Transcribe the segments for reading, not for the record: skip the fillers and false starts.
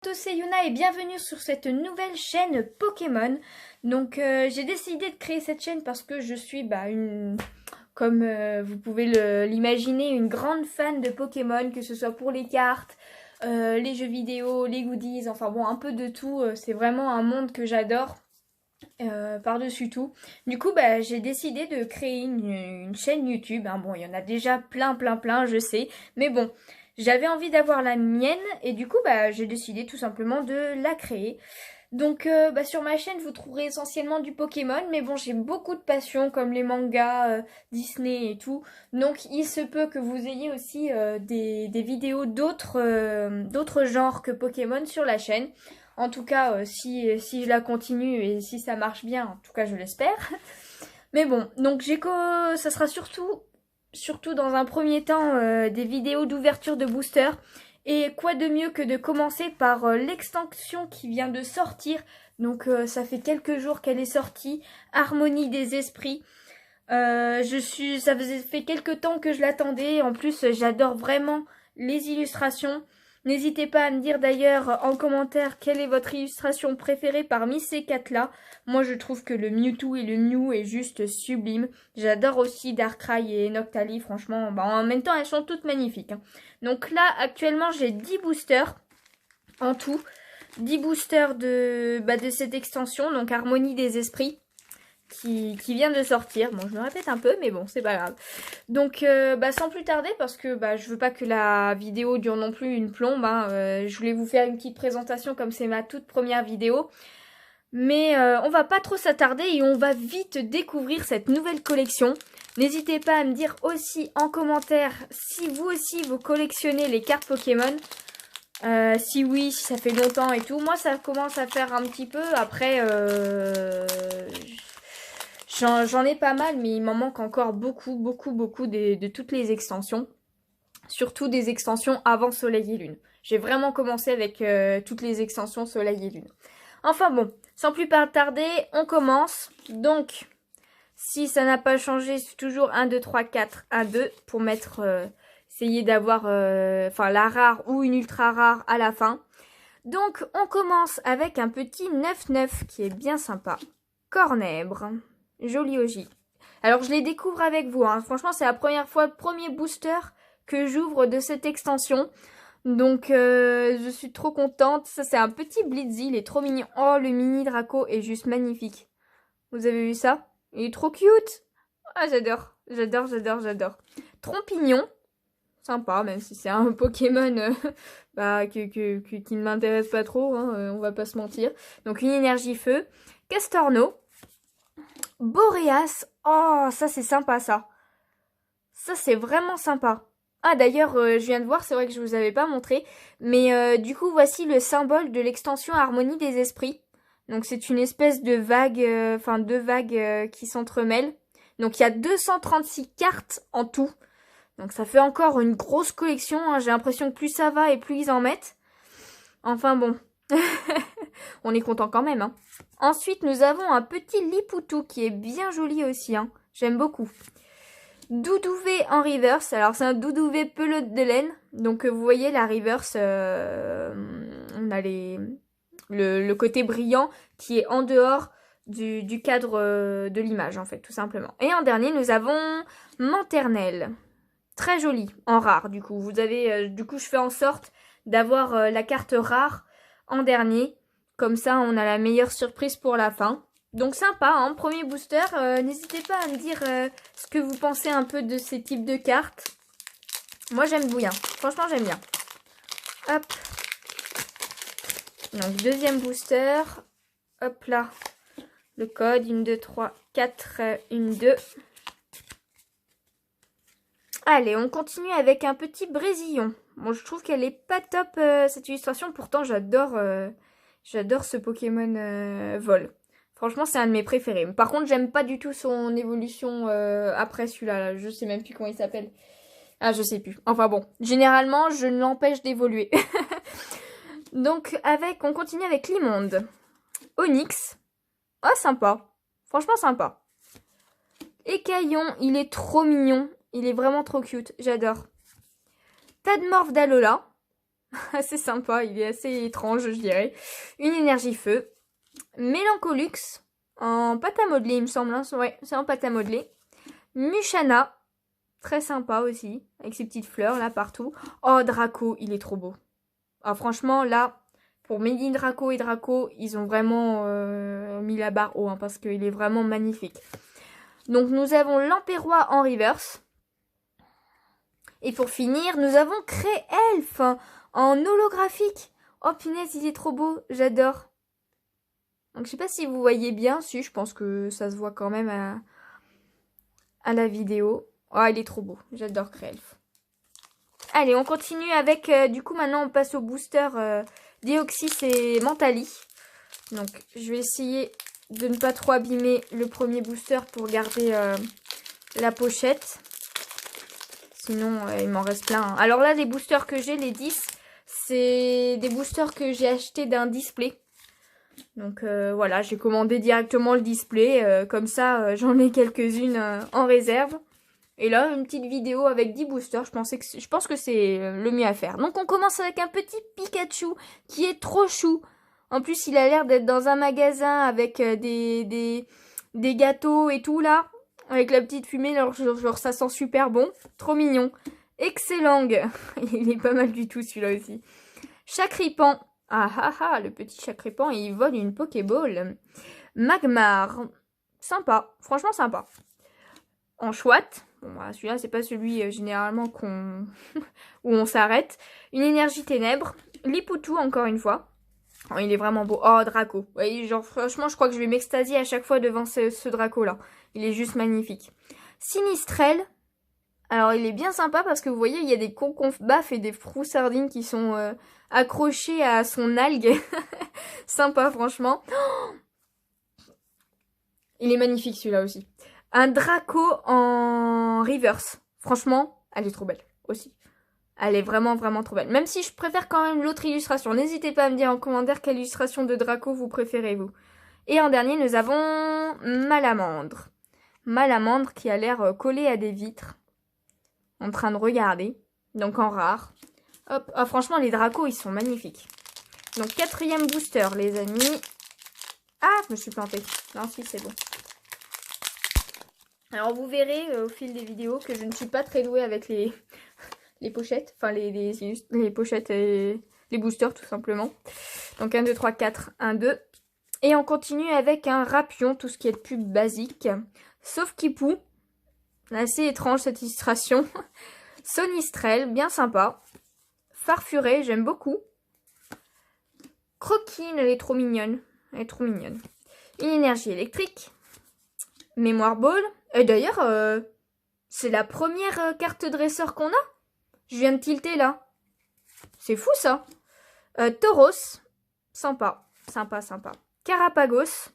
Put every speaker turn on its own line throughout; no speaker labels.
Bonjour, c'est Yuna et bienvenue sur cette nouvelle chaîne Pokémon. Donc j'ai décidé de créer cette chaîne parce que je suis comme vous pouvez l'imaginer, une grande fan de Pokémon, que ce soit pour les cartes, les jeux vidéo, les goodies, enfin bon, un peu de tout. C'est vraiment un monde que j'adore par-dessus tout. Du coup, j'ai décidé de créer une chaîne YouTube. Hein. Bon, il y en a déjà plein, je sais. Mais bon, j'avais envie d'avoir la mienne et du coup, j'ai décidé tout simplement de la créer. Donc, sur ma chaîne, vous trouverez essentiellement du Pokémon. Mais bon, j'ai beaucoup de passions comme les mangas, Disney et tout. Donc, il se peut que vous ayez aussi des vidéos d'autres genres que Pokémon sur la chaîne. En tout cas, si je la continue et si ça marche bien, en tout cas je l'espère. Mais bon, donc ça sera surtout dans un premier temps des vidéos d'ouverture de booster. Et quoi de mieux que de commencer par l'extension qui vient de sortir. Donc ça fait quelques jours qu'elle est sortie, Harmonie des esprits. Ça faisait fait quelques temps que je l'attendais. En plus, j'adore vraiment les illustrations. N'hésitez pas à me dire d'ailleurs en commentaire quelle est votre illustration préférée parmi ces quatre-là. Moi, je trouve que le Mewtwo et le Mew est juste sublime. J'adore aussi Darkrai et Noctali, franchement. En même temps, elles sont toutes magnifiques. Hein. Donc là, actuellement, j'ai 10 boosters en tout. 10 boosters de cette extension, donc Harmonie des esprits. Qui vient de sortir. Bon, je me répète un peu, mais bon, c'est pas grave. Donc, sans plus tarder, parce que je veux pas que la vidéo dure non plus une plombe. Je voulais vous faire une petite présentation comme c'est ma toute première vidéo. Mais on va pas trop s'attarder et on va vite découvrir cette nouvelle collection. N'hésitez pas à me dire aussi en commentaire si vous aussi vous collectionnez les cartes Pokémon. Si oui, si ça fait longtemps et tout. Moi, ça commence à faire un petit peu. Après, j'en ai pas mal, mais il m'en manque encore beaucoup de toutes les extensions. Surtout des extensions avant Soleil et Lune. J'ai vraiment commencé avec toutes les extensions Soleil et Lune. Enfin bon, sans plus tarder, on commence. Donc, si ça n'a pas changé, c'est toujours 1, 2, 3, 4, 1, 2 pour essayer d'avoir la rare ou une ultra rare à la fin. Donc, on commence avec un petit 9-9 qui est bien sympa. Cornèbre. Joli Oji. Alors je les découvre avec vous. Hein. Franchement, c'est la première fois, le premier booster que j'ouvre de cette extension. Donc je suis trop contente. Ça, c'est un petit Blitzy. Il est trop mignon. Oh, le mini Draco est juste magnifique. Vous avez vu ça? Il est trop cute. Ah, j'adore. J'adore. Trompignon. Sympa, même si c'est un Pokémon qui ne m'intéresse pas trop. Hein, on va pas se mentir. Donc une énergie feu. Castorno. Boréas, oh ça c'est sympa ça. Ça c'est vraiment sympa. Ah d'ailleurs je viens de voir, c'est vrai que je vous avais pas montré. Mais du coup voici le symbole de l'extension Harmonie des esprits. Donc c'est une espèce de vague, deux vagues qui s'entremêlent. Donc il y a 236 cartes en tout. Donc ça fait encore une grosse collection. Hein. J'ai l'impression que plus ça va et plus ils en mettent. Enfin bon. On est content quand même. Hein. Ensuite, nous avons un petit Lipoutou qui est bien joli aussi. Hein. J'aime beaucoup. Doudouvé en reverse. Alors, c'est un Doudouvé pelote de laine. Donc, vous voyez, la reverse, on a le côté brillant qui est en dehors du cadre de l'image, en fait, tout simplement. Et en dernier, nous avons Manternelle. Très joli, en rare, du coup. Vous avez, du coup, je fais en sorte d'avoir la carte rare en dernier. Comme ça, on a la meilleure surprise pour la fin. Donc sympa, hein, premier booster. N'hésitez pas à me dire ce que vous pensez un peu de ces types de cartes. Moi, j'aime bien. Franchement, j'aime bien. Hop. Donc, deuxième booster. Hop là. Le code, 1, 2, 3, 4, 1, 2. Allez, on continue avec un petit Brésillon. Bon, je trouve qu'elle est pas top, cette illustration. Pourtant, j'adore ce Pokémon vol. Franchement, c'est un de mes préférés. Par contre, j'aime pas du tout son évolution après celui-là. Je sais même plus comment il s'appelle. Ah, je sais plus. Enfin bon, généralement, je l'empêche d'évoluer. Donc, on continue avec l'immonde. Onyx. Oh, sympa. Franchement, sympa. Écaillon, il est trop mignon. Il est vraiment trop cute. J'adore. Tadmorph d'Alola. Assez sympa, il est assez étrange, je dirais. Une énergie feu. Mélancolux, en pâte à modeler, il me semble. Hein. Ouais, c'est en pâte à modeler. Mushana, très sympa aussi, avec ses petites fleurs là partout. Oh, Draco, il est trop beau. Ah, franchement, là, pour Mini Draco et Draco, ils ont vraiment mis la barre haut, hein, parce qu'il est vraiment magnifique. Donc, nous avons l'Empérois en reverse. Et pour finir, nous avons Cré-Elf en holographique. Oh, punaise, il est trop beau, j'adore. Donc, je sais pas si vous voyez bien. Si, je pense que ça se voit quand même à la vidéo. Oh, il est trop beau, j'adore Cré-Elf. Allez, on continue avec, du coup, maintenant, on passe au booster Deoxys et Mentali. Donc, je vais essayer de ne pas trop abîmer le premier booster pour garder la pochette. Sinon, il m'en reste plein. Alors là, les boosters que j'ai, les 10, c'est des boosters que j'ai achetés d'un display. Donc voilà, j'ai commandé directement le display. Comme ça, j'en ai quelques-unes en réserve. Et là, une petite vidéo avec 10 boosters, je pense que c'est le mieux à faire. Donc on commence avec un petit Pikachu qui est trop chou. En plus, il a l'air d'être dans un magasin avec des gâteaux et tout là. Avec la petite fumée, genre ça sent super bon. Trop mignon. Excellent. Il est pas mal du tout celui-là aussi. Chacripan. Ah ah ah, le petit Chacripan, il vole une Pokéball. Magmar. Sympa, franchement sympa. En chouette. Bon, voilà, celui-là, c'est pas celui généralement où on s'arrête. Une énergie ténèbres. Lipoutou, encore une fois. Oh, il est vraiment beau. Oh, Draco. Ouais, genre, franchement, je crois que je vais m'extasier à chaque fois devant ce Draco-là. Il est juste magnifique. Sinistrel. Alors, il est bien sympa parce que vous voyez, il y a des conconf baffes et des frous-sardines qui sont accrochés à son algue. Sympa, franchement. Oh, il est magnifique, celui-là aussi. Un Draco en reverse. Franchement, elle est trop belle aussi. Elle est vraiment, vraiment trop belle. Même si je préfère quand même l'autre illustration. N'hésitez pas à me dire en commentaire quelle illustration de Draco vous préférez, vous. Et en dernier, nous avons Malamandre. Malamandre qui a l'air collé à des vitres. En train de regarder. Donc en rare. Hop. Ah, franchement, les Dracos, ils sont magnifiques. Donc, 4e booster, les amis. Ah, je me suis plantée. Non, si, c'est bon. Alors, vous verrez au fil des vidéos que je ne suis pas très douée avec les pochettes. Enfin, les pochettes et les boosters, tout simplement. Donc, 1, 2, 3, 4, 1, 2. Et on continue avec un Rapion, tout ce qui est de plus basique. Sauf Kipou. Assez étrange, cette illustration. Sonistrel, bien sympa. Farfuré, j'aime beaucoup. Croquine, elle est trop mignonne. Elle est trop mignonne. Une énergie électrique. Mémoire Ball. Et d'ailleurs, c'est la première carte dresseur qu'on a. Je viens de tilter là. C'est fou ça. Tauros. Sympa. Sympa, sympa. Carapagos.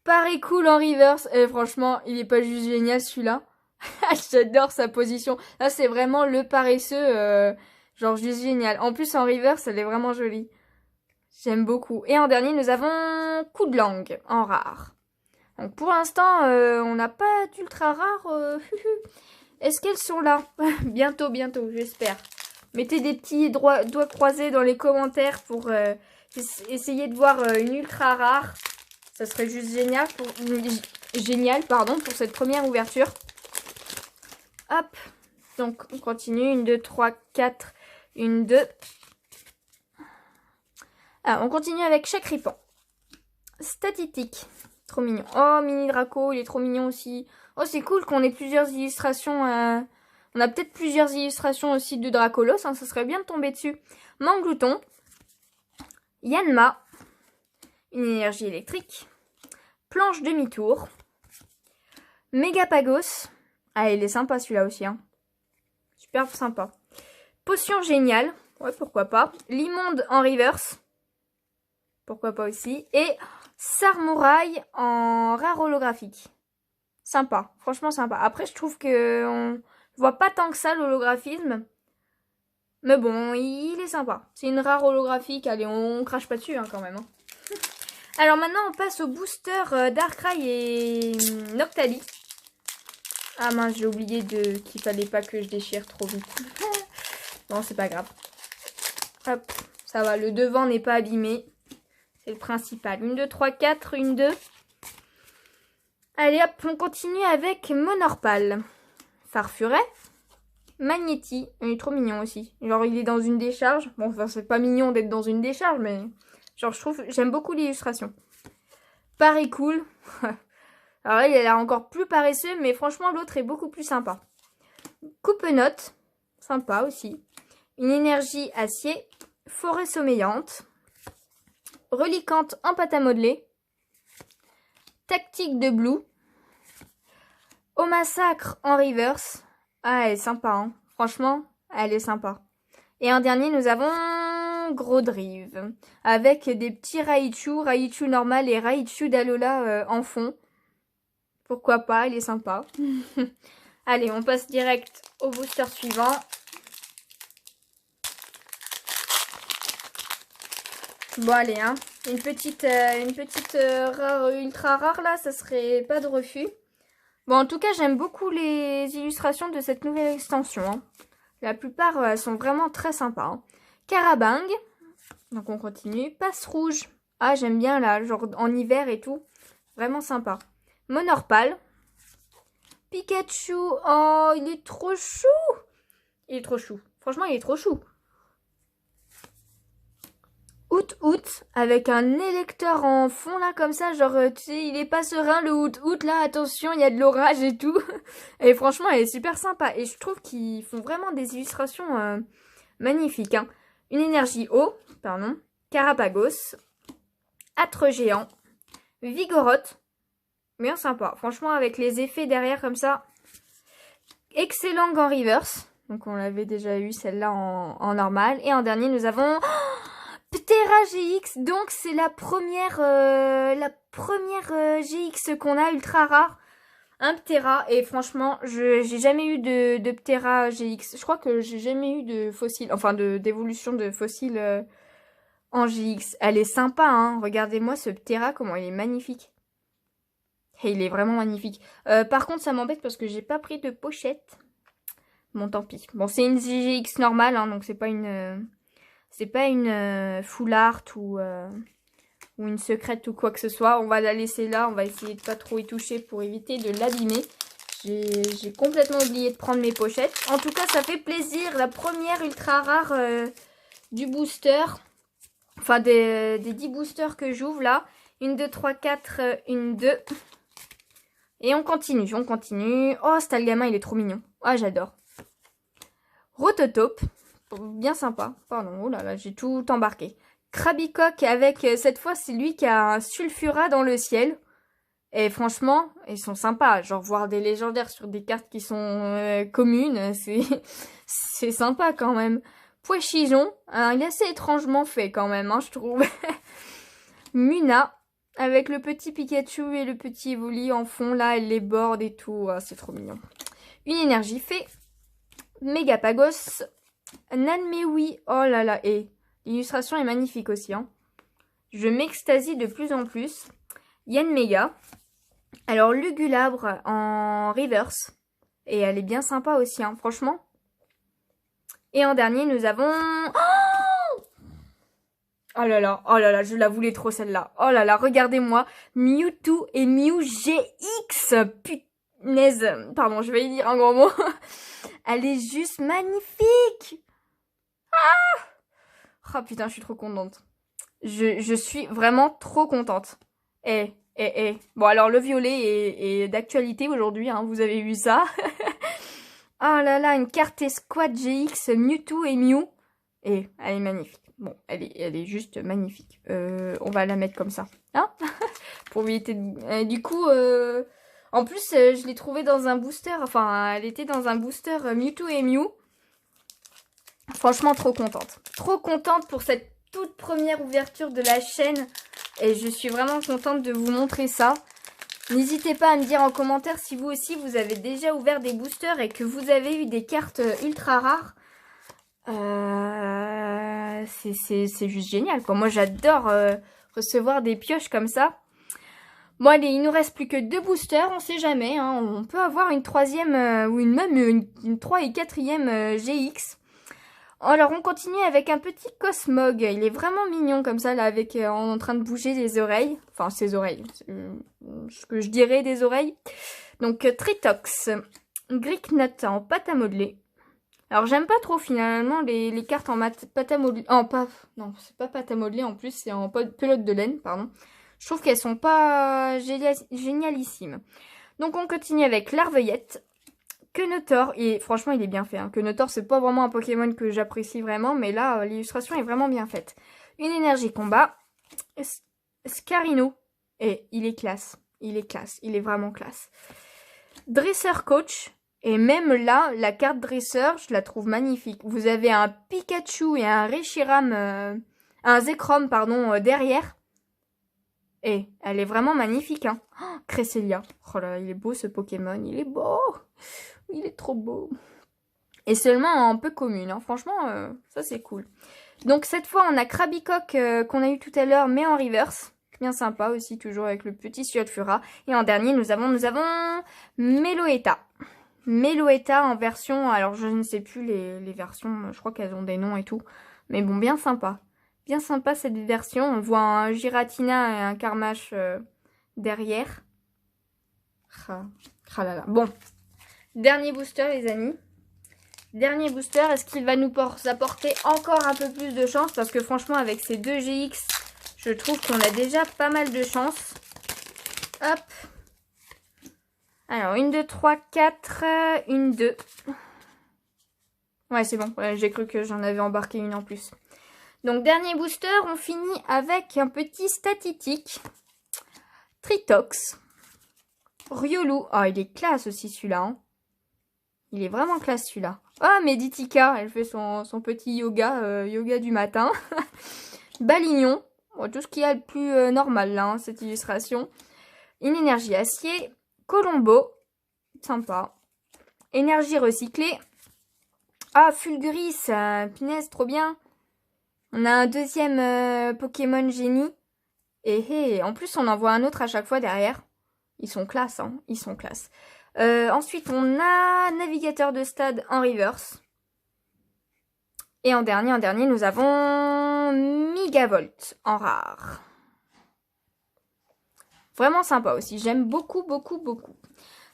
Paris cool en reverse. Et franchement, il est pas juste génial celui-là. J'adore sa position. Là, c'est vraiment le paresseux. Genre juste génial. En plus, en reverse, elle est vraiment jolie. J'aime beaucoup. Et en dernier, nous avons coup de langue en rare. Donc pour l'instant, on n'a pas d'ultra rare. Est-ce qu'elles sont là? Bientôt, bientôt, j'espère. Mettez des petits doigts croisés dans les commentaires pour essayer de voir une ultra rare. Ça serait juste génial pour cette première ouverture. Hop. Donc on continue. 1, 2, 3, 4. 1, 2. Ah, on continue avec Chacripan. Statistique. Trop mignon. Oh, Mini Draco, il est trop mignon aussi. Oh, c'est cool qu'on ait plusieurs illustrations. On a peut-être plusieurs illustrations aussi de Dracolos. Hein, ça serait bien de tomber dessus. Manglouton. Yanma. Une énergie électrique. Planche demi-tour. Mégapagos. Ah, il est sympa celui-là aussi. Hein. Super sympa. Potion géniale. Ouais, pourquoi pas. L'immonde en reverse. Pourquoi pas aussi. Et Sarmouraï en rare holographique. Sympa. Franchement sympa. Après, je trouve que on voit pas tant que ça l'holographisme. Mais bon, il est sympa. C'est une rare holographique. Allez, on crache pas dessus hein, quand même. Hein. Alors maintenant, on passe au booster Darkrai et Noctali. Ah mince, j'ai oublié qu'il fallait pas que je déchire trop vite. Bon, c'est pas grave. Hop, ça va, le devant n'est pas abîmé. C'est le principal. 1, 2, 3, 4, 1, 2. Allez hop, on continue avec Monorpal. Farfuret. Magnéti. Il est trop mignon aussi. Genre, il est dans une décharge. Bon, enfin, c'est pas mignon d'être dans une décharge, mais... Genre, j'aime beaucoup l'illustration. Paricool. Alors là, il a l'air encore plus paresseux, mais franchement, l'autre est beaucoup plus sympa. Coupe-note. Sympa aussi. Une énergie acier. Forêt sommeillante. Reliquante en pâte à modeler. Tactique de Blue. Au massacre en reverse. Ah, elle est sympa, hein. Franchement, elle est sympa. Et en dernier, nous avons Gros Drive. Avec des petits Raichu normal et Raichu d'Alola en fond. Pourquoi pas, elle est sympa. Allez, on passe direct au booster suivant. Bon, allez, hein. Une petite rare, ultra rare, là, ça serait pas de refus. Bon, en tout cas, j'aime beaucoup les illustrations de cette nouvelle extension. Hein. La plupart, elles sont vraiment très sympas. Hein. Carabang. Donc, on continue. Passe rouge. Ah, j'aime bien, là, genre en hiver et tout. Vraiment sympa. Monorpal. Pikachu. Oh, il est trop chou. Il est trop chou. Franchement, il est trop chou. Out, avec un électeur en fond là comme ça, genre tu sais, il est pas serein le Out là, attention, il y a de l'orage et tout. Et franchement, elle est super sympa et je trouve qu'ils font vraiment des illustrations magnifiques. Hein. Une énergie eau, pardon, Carapagos, Âtre géant, Vigoroth, bien sympa. Franchement, avec les effets derrière comme ça, excellent en reverse. Donc on l'avait déjà eu celle-là en normal. Et en dernier, nous avons... Ptera GX, donc c'est la première GX qu'on a ultra rare, un Ptera, et franchement j'ai jamais eu de Ptera GX, je crois que j'ai jamais eu de fossile, enfin d'évolution de fossile en GX, elle est sympa hein, regardez-moi ce Ptera comment il est magnifique, et il est vraiment magnifique, par contre ça m'embête parce que j'ai pas pris de pochette, bon tant pis, bon c'est une GX normale hein, donc c'est pas une... C'est pas une full art ou une secrète ou quoi que ce soit. On va la laisser là. On va essayer de pas trop y toucher pour éviter de l'abîmer. J'ai complètement oublié de prendre mes pochettes. En tout cas, ça fait plaisir. La première ultra rare du booster. Enfin, des 10 boosters que j'ouvre là. 1, 2, 3, 4, 1, 2. Et on continue. Oh, cet gamin, il est trop mignon. Ah, j'adore. Rototope. Bien sympa. Pardon, oh là là, j'ai tout embarqué. Krabicoque avec, cette fois, c'est lui qui a un Sulfura dans le ciel. Et franchement, ils sont sympas. Genre, voir des légendaires sur des cartes qui sont communes, c'est sympa quand même. Poichijon, il est assez étrangement fait quand même, hein, je trouve. Muna, avec le petit Pikachu et le petit Evoli en fond, là, elle les borde et tout. Ah, c'est trop mignon. Une énergie fait. Megapagos. Nanmewi, oh là là, et l'illustration est magnifique aussi. Hein. Je m'extasie de plus en plus. Yanmega. Alors, Lugulabre en reverse. Et elle est bien sympa aussi, hein, franchement. Et en dernier, nous avons... Oh là là, je la voulais trop celle-là. Oh là là, regardez-moi. Mewtwo et Mew GX. Punaise. Pardon, je vais y dire un gros mot. Elle est juste magnifique. Ah oh putain, je suis trop contente. Je suis vraiment trop contente. Bon, alors le violet est d'actualité aujourd'hui, hein, vous avez vu ça. Oh là là, une carte Escouade GX Mewtwo et Mew. Et elle est magnifique. Bon, elle est juste magnifique. On va la mettre comme ça. Hein. Pour éviter de... du coup... En plus, je l'ai trouvée dans un booster, enfin, elle était dans un booster Mewtwo et Mew. Franchement, trop contente. Trop contente pour cette toute première ouverture de la chaîne. Et je suis vraiment contente de vous montrer ça. N'hésitez pas à me dire en commentaire si vous aussi, vous avez déjà ouvert des boosters et que vous avez eu des cartes ultra rares. C'est juste génial, quoi. Moi, j'adore recevoir des pioches comme ça. Bon allez, il nous reste plus que 2 boosters, on sait jamais, hein, on peut avoir une troisième ou même une 3 et 4e GX. Alors on continue avec un petit Cosmog. Il est vraiment mignon comme ça là, avec en train de bouger les oreilles. Enfin ses oreilles, ce que je dirais des oreilles. Donc Tritox, Greeknut en pâte à modeler. Alors j'aime pas trop finalement les cartes en pâte à modeler. Non, c'est pas pâte à modeler en plus, c'est en pelote de laine, pardon. Je trouve qu'elles sont pas génialissimes. Donc on continue avec l'Arveuillette. Quenotor, et franchement il est bien fait. Hein. Quenotor c'est pas vraiment un Pokémon que j'apprécie vraiment, mais là l'illustration est vraiment bien faite. Une énergie combat. Scarino. Et il est classe. Il est classe. Il est vraiment classe. Dresseur coach. Et même là, la carte dresseur, je la trouve magnifique. Vous avez un Pikachu et un Reshiram, un Zekrom, pardon, derrière. Et elle est vraiment magnifique, hein. Oh, Cresselia. Oh là, il est beau ce Pokémon, il est beau. Il est trop beau. Et seulement en peu commune, hein. Franchement, ça c'est cool. Donc cette fois, on a Krabicock qu'on a eu tout à l'heure, mais en reverse. Bien sympa aussi, toujours avec le petit Suadfura. Et en dernier, nous avons Meloetta. Meloetta en version, alors je ne sais plus les versions, je crois qu'elles ont des noms et tout. Mais bon, bien sympa. Bien sympa cette version. On voit un Giratina et un Carmache derrière. Ah là là. Bon, dernier booster les amis. Dernier booster, est-ce qu'il va nous apporter encore un peu plus de chance? Parce que franchement avec ces deux GX, je trouve qu'on a déjà pas mal de chance. Hop. Alors, 1, 2, 3, 4, 1, 2. Ouais, c'est bon. Ouais, j'ai cru que j'en avais embarqué une en plus. Donc, dernier booster, on finit avec un petit Statitique. Tritox. Riolu. Ah, il est classe aussi celui-là. Hein. Il est vraiment classe celui-là. Ah, Meditica, elle fait son petit yoga, yoga du matin. Balignon. Bon, tout ce qu'il y a de plus normal là, hein, cette illustration. Une énergie acier. Colombo. Sympa. Énergie recyclée. Ah, Fulguris. Punaise, trop bien. On a un deuxième Pokémon génie. Et en plus, on en voit un autre à chaque fois derrière. Ils sont classe, hein. Ils sont classe. Ensuite, on a Navigateur de stade en reverse. Et en dernier, nous avons Migavolt en rare. Vraiment sympa aussi. J'aime beaucoup, beaucoup, beaucoup.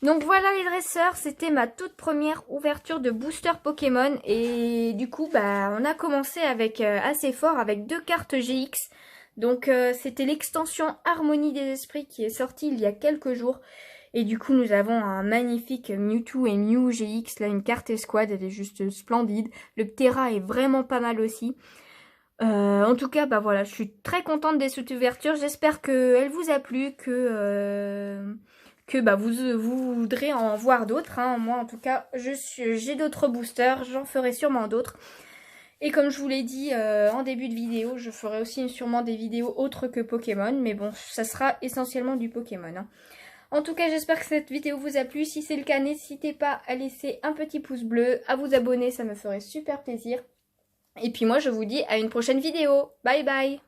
Donc voilà les dresseurs, c'était ma toute première ouverture de booster Pokémon. Et du coup, bah, on a commencé avec assez fort, avec 2 cartes GX. Donc c'était l'extension Harmonie des Esprits qui est sortie il y a quelques jours. Et du coup, nous avons un magnifique Mewtwo et Mew GX. Là, une carte escouade, elle est juste splendide. Le Ptera est vraiment pas mal aussi. En tout cas, bah voilà, je suis très contente de cette ouverture. J'espère qu'elle vous a plu, que bah, vous voudrez en voir d'autres. Hein. Moi, en tout cas, j'ai d'autres boosters. J'en ferai sûrement d'autres. Et comme je vous l'ai dit en début de vidéo, je ferai aussi sûrement des vidéos autres que Pokémon. Mais bon, ça sera essentiellement du Pokémon. Hein. En tout cas, j'espère que cette vidéo vous a plu. Si c'est le cas, n'hésitez pas à laisser un petit pouce bleu, à vous abonner, ça me ferait super plaisir. Et puis moi, je vous dis à une prochaine vidéo. Bye bye!